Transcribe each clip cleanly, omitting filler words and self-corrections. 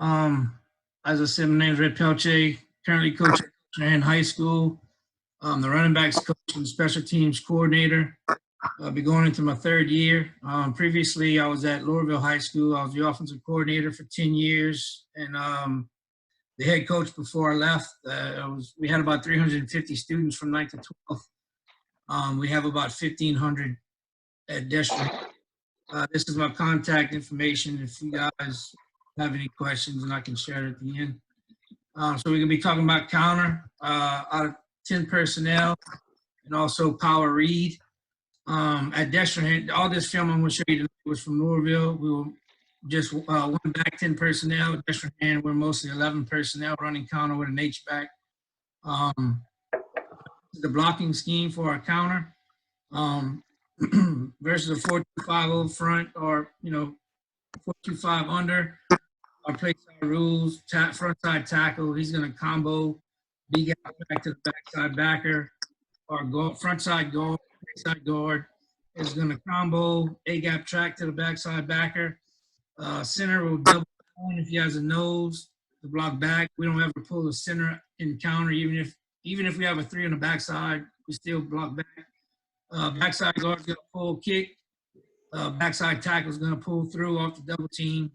Um, as I said, my name is Peltier, currently coaching at Destrehan High School. The running backs coach and special teams coordinator. I'll be going into my third year. Previously, I was at Laurelville High School. I was the offensive coordinator for 10 years. And the head coach before I left, we had about 350 students from 9th to 12th. We have about 1,500 at Destrehan. This is my contact information if you guys have any questions, and I can share it at the end. So we're going to be talking about counter out of 10 personnel and also power read. At Destrehan, all this film I'm going to show you tonight was from Louisville. We were just one back 10 personnel. At Destrehan, we're mostly 11 personnel running counter with an H-back. The blocking scheme for our counter versus a 4-2-5-0 front or, 4-2-5 under. Our play side rules, front side tackle, he's going to combo B-gap back to the backside backer. Our front side guard, backside guard is going to combo A-gap track to the backside backer. Center will double point if he has a nose to block back. We don't ever pull the center in counter, even if we have a 3 on the backside, we still block back. Backside guard is going to pull kick. Backside tackle is going to pull through off the double team.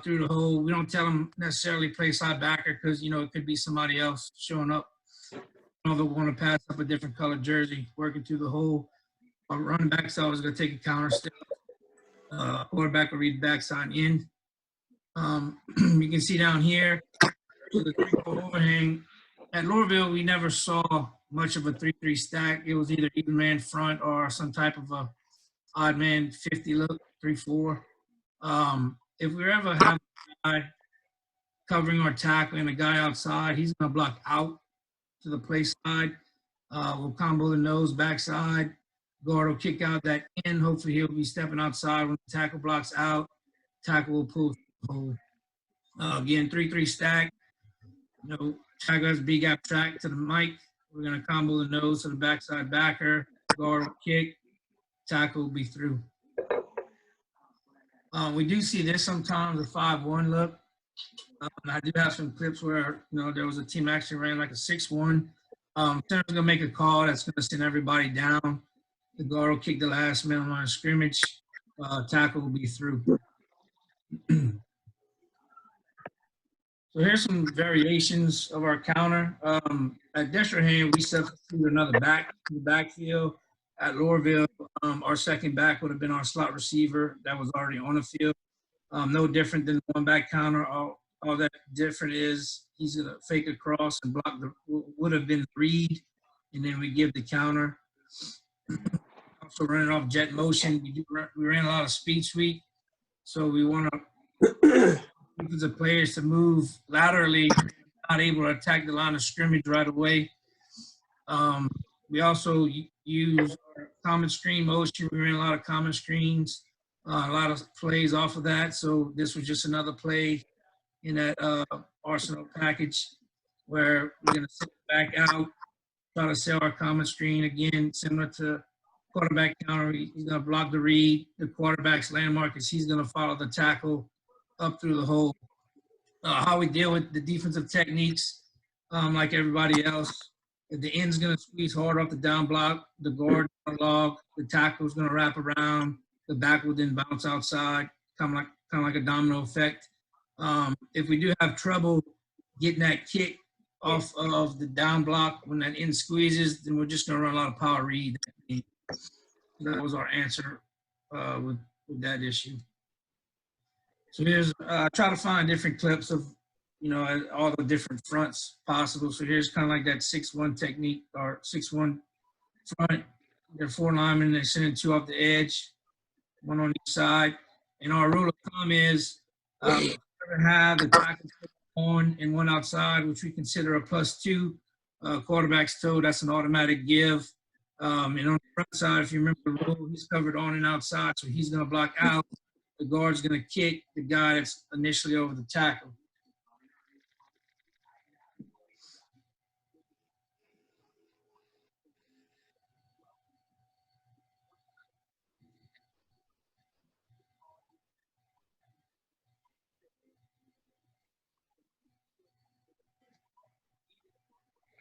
Through the hole. We don't tell them necessarily play side backer because, it could be somebody else showing up. They want to pass up a different colored jersey, working through the hole. Our running back side is going to take a counter step. Quarterback will read backside in. You can see down here, the 3-4 overhang. At Laurelville, we never saw much of a 3-3 stack. It was either even man front or some type of a odd man 50 look, 3-4. If we ever have a guy covering our tackle and a guy outside, he's going to block out to the play side. We'll combo the nose backside. Guard will kick out that in. Hopefully, he'll be stepping outside when the tackle blocks out. Tackle will pull the hole. Again, 3-3 stack. Tackle has B-gap track to the mic. We're going to combo the nose to the backside backer. Guard will kick. Tackle will be through. We do see this sometimes, a 5-1 look. I do have some clips where, there was a team actually ran like a 6-1. Center's going to make a call that's going to send everybody down. The guard will kick the last man on line of scrimmage. Tackle will be through. So here's some variations of our counter. At Destrehan, we substitute another back in the backfield. At Laurelville, our second back would have been our slot receiver that was already on the field. No different than the one back counter. All that different is he's going to fake across and block would have been the read, and then we give the counter. Also running off jet motion. We ran a lot of speed sweep, so we want to the players to move laterally, not able to attack the line of scrimmage right away. We also use our common screen motion. We ran a lot of common screens, a lot of plays off of that. So this was just another play in that Arsenal package where we're going to sit back out, try to sell our common screen again, similar to quarterback counter. He's going to block the read. The quarterback's landmark is he's going to follow the tackle up through the hole. How we deal with the defensive techniques, like everybody else. If the end's going to squeeze hard off the down block, the guard going to log, the tackle's going to wrap around, the back will then bounce outside, kind of like a domino effect. If we do have trouble getting that kick off of the down block when that end squeezes, then we're just going to run a lot of power read. That was our answer with that issue. So here's try to find different clips of, all the different fronts possible. So here's kind of like that 6-1 technique or 6-1 front. There are 4 linemen. They're sending 2 off the edge, 1 on each side. And our rule of thumb is have the tackle on and 1 outside, which we consider a +2. Quarterback's toe, that's an automatic give. And on the front side, if you remember the rule, he's covered on and outside, so he's going to block out. The guard's going to kick the guy that's initially over the tackle.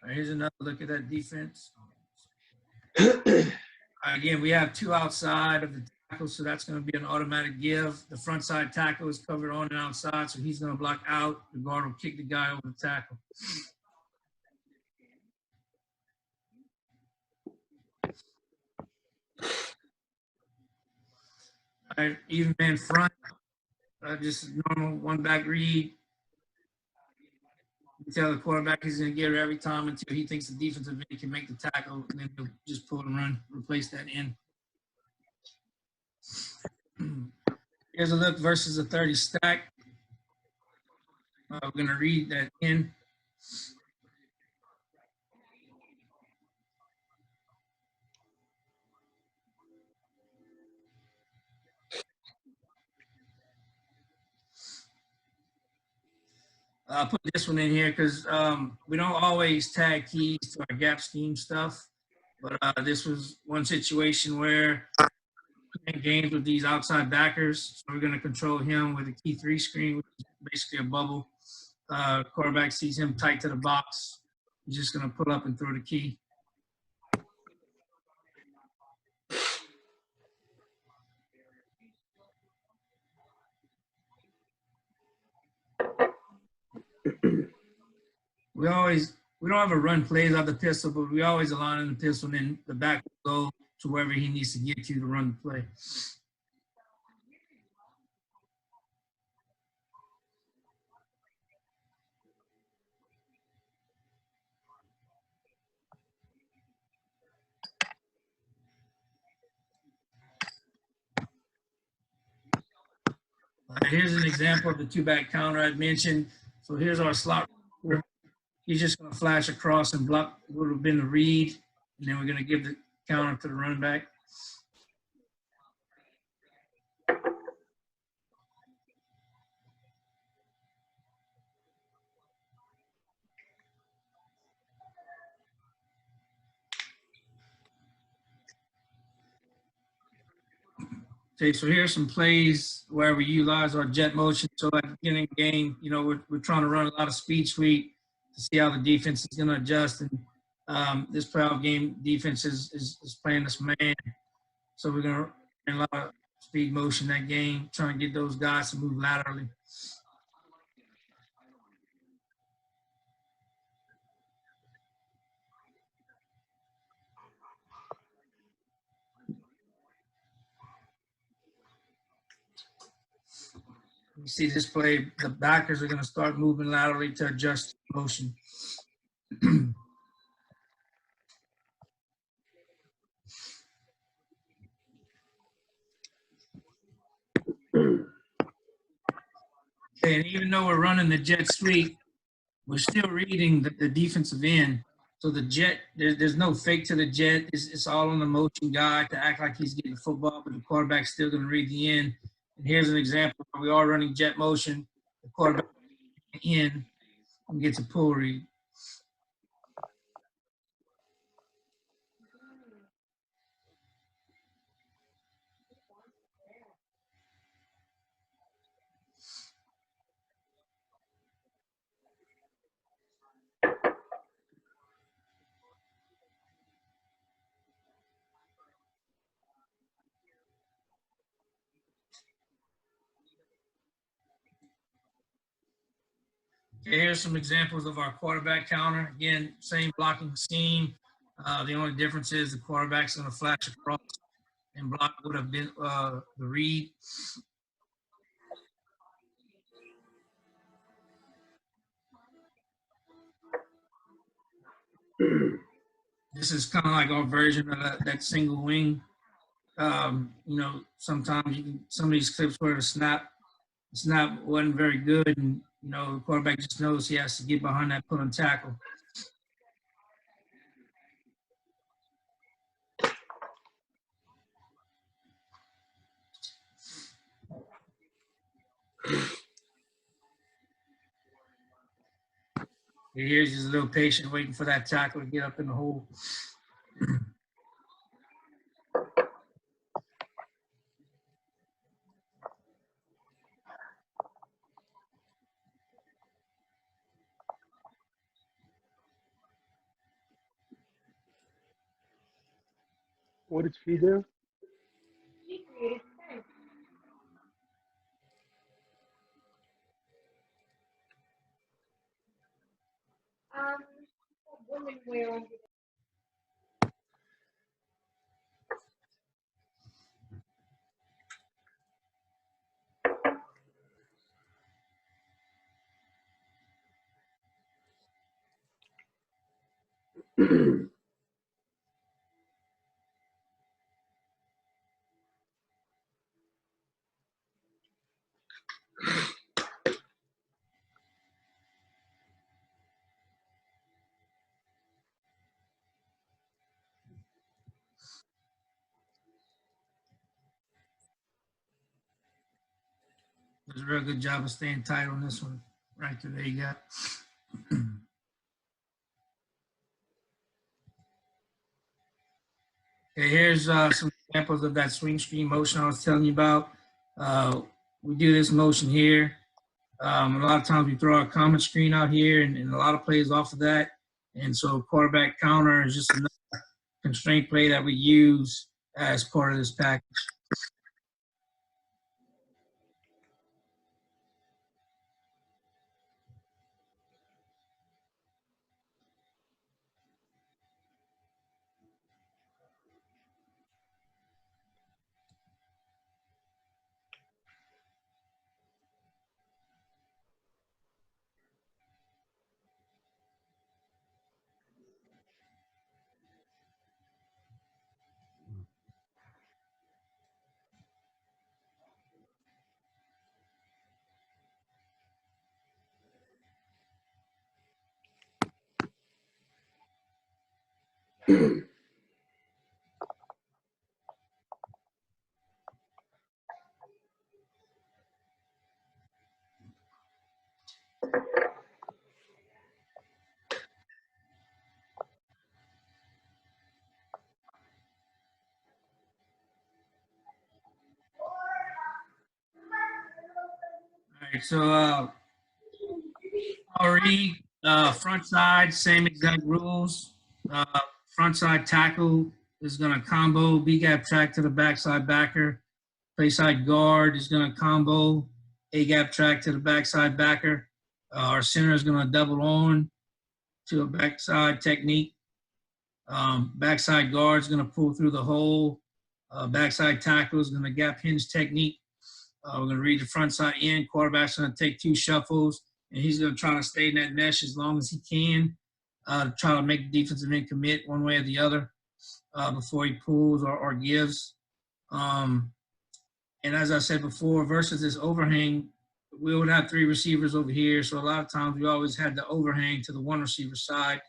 All right, here's another look at that defense. Again, we have two outside of the tackle, so that's going to be an automatic give. The front side tackle is covered on and outside, so he's going to block out. The guard will kick the guy over the tackle. All right, even man front, just normal one back read. You tell the quarterback he's going to get it every time until he thinks the defensive end can make the tackle, and then he'll just pull and run, replace that end. Here's a look versus a 30 stack. We're going to read that in. I'll put this one in here because we don't always tag keys to our gap scheme stuff. But this was one situation where playing games with these outside backers. So we're going to control him with a key 3 screen, which is basically a bubble. Quarterback sees him tight to the box. He's just going to pull up and throw the key. We don't have a run plays out the pistol, but we always align in the pistol, and then the back will go to wherever he needs to get to run the play. Here's an example of the 2-back counter I mentioned. So here's our slot. He's just going to flash across and block what would have been the read, and then we're going to give the counter to the running back. Okay, so here's some plays where we utilize our jet motion. So at the beginning of the game, we're trying to run a lot of speed sweep to see how the defense is going to adjust. And this playoff game, defense is playing this man. So we're going to run a lot of speed motion that game, trying to get those guys to move laterally. You see this play, the backers are going to start moving laterally to adjust motion. Okay, and even though we're running the jet sweep, we're still reading the defensive end. So the jet, there's no fake to the jet. It's all on the motion guy to act like he's getting the football, but the quarterback's still going to read the end. And here's an example where we are running jet motion. The quarterback in and gets a pull read. Okay, here's some examples of our quarterback counter. Again, same blocking scheme. The only difference is the quarterback's going to flash across and block would have been the read. This is kind of like our version of that single wing. Sometimes some of these clips where the snap wasn't very good, and the quarterback just knows he has to get behind that pull and tackle. Here's just a little patient waiting for that tackle to get up in the hole. What did she do? Does a real good job of staying tight on this one. Right there you go. Okay, here's some examples of that swing screen motion I was telling you about. We do this motion here. A lot of times we throw our comment screen out here and a lot of plays off of that. And so quarterback counter is just another constraint play that we use as part of this package. All right, so already front side, same exact rules. Front side tackle is going to combo B gap track to the backside backer. Play side guard is going to combo A gap track to the backside backer. Our center is going to double on to a backside technique. Backside guard is going to pull through the hole. Backside tackle is going to gap hinge technique. We're going to read the front side in. Quarterback's going to take 2 shuffles, and he's going to try to stay in that mesh as long as he can to try to make the defensive end commit one way or the other before he pulls or gives. And as I said before, versus this overhang, we would have 3 receivers over here. So a lot of times we always had the overhang to the 1 receiver side.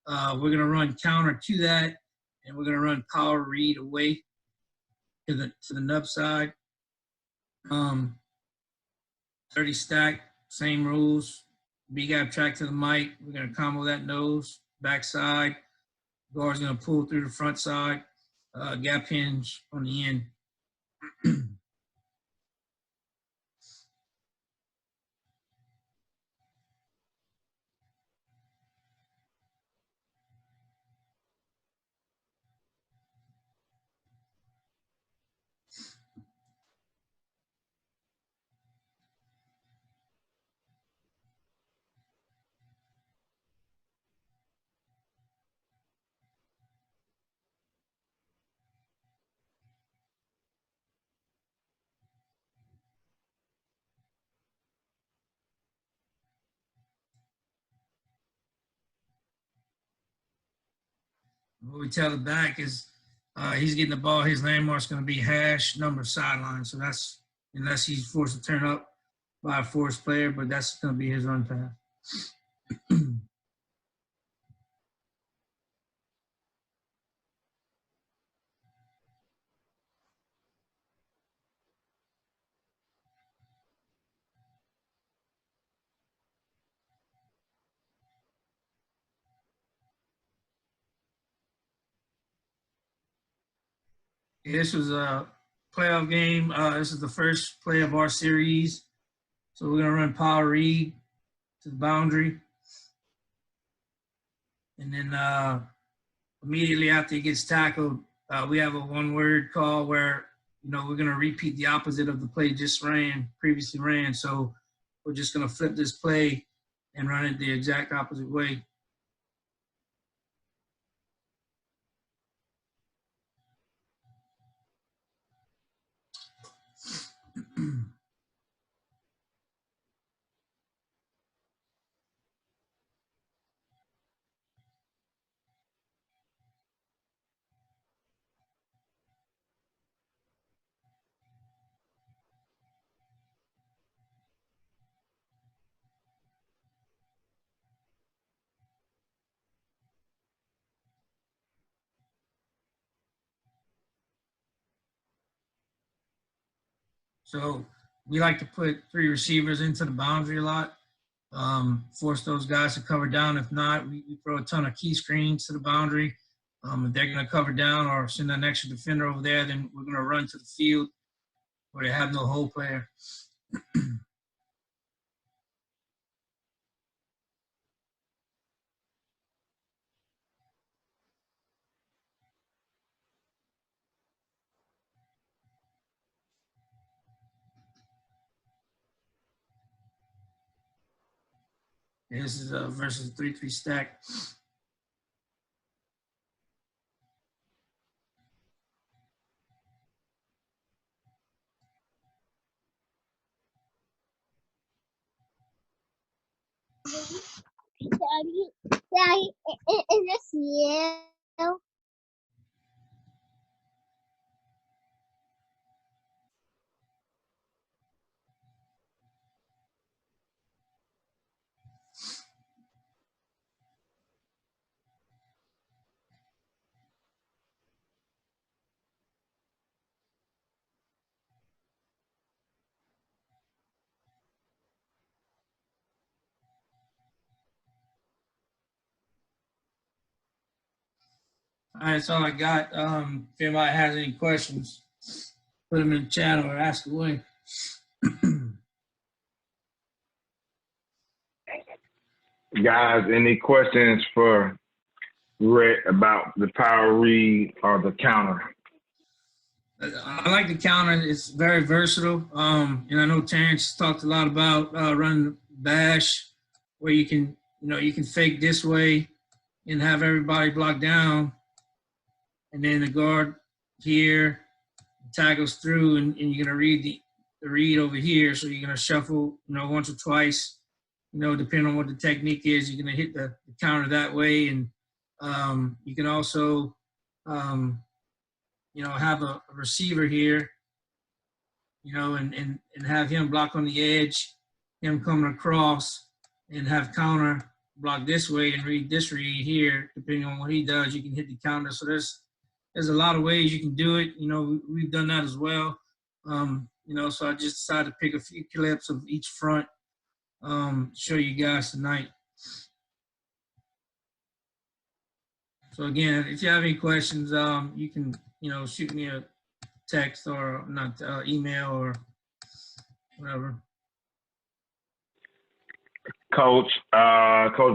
We're going to run counter to that, and we're going to run power read away to the nub side. 30 stack, same rules. B gap track to the mic. We're going to combo that nose, backside. Guard's going to pull through the front side. Gap hinge on the end. What we tell the back is he's getting the ball. His landmark's going to be hash number sideline. So that's unless he's forced to turn up by a forced player, but that's going to be his run path. This was a playoff game. This is the first play of our series. So we're going to run power read to the boundary. And then immediately after he gets tackled, We have a one-word call where, we're going to repeat the opposite of the play previously ran. So we're just going to flip this play and run it the exact opposite way. So we like to put 3 receivers into the boundary a lot, force those guys to cover down. If not, we throw a ton of key screens to the boundary. If they're going to cover down or send an extra defender over there, then we're going to run to the field where they have no hole player. This is versus 3-3 stack. Daddy, is this you? All right, that's all I got. If anybody has any questions, put them in the chat or ask away. Guys, any questions for Rhett about the power read or the counter? I like the counter. It's very versatile. And I know Terrence talked a lot about running bash, where you can, you can fake this way and have everybody block down, and then the guard here tackles through, and you're gonna read the read over here. So you're gonna shuffle, once or twice. Depending on what the technique is, you're gonna hit the counter that way, and you can also, have a receiver here, and have him block on the edge, him coming across, and have counter block this way and read this read here. Depending on what he does, you can hit the counter. So there's a lot of ways you can do it. We've done that as well. So I just decided to pick a few clips of each front, show you guys tonight. So again, if you have any questions, you can, shoot me a text or not email or whatever. Coach, Coach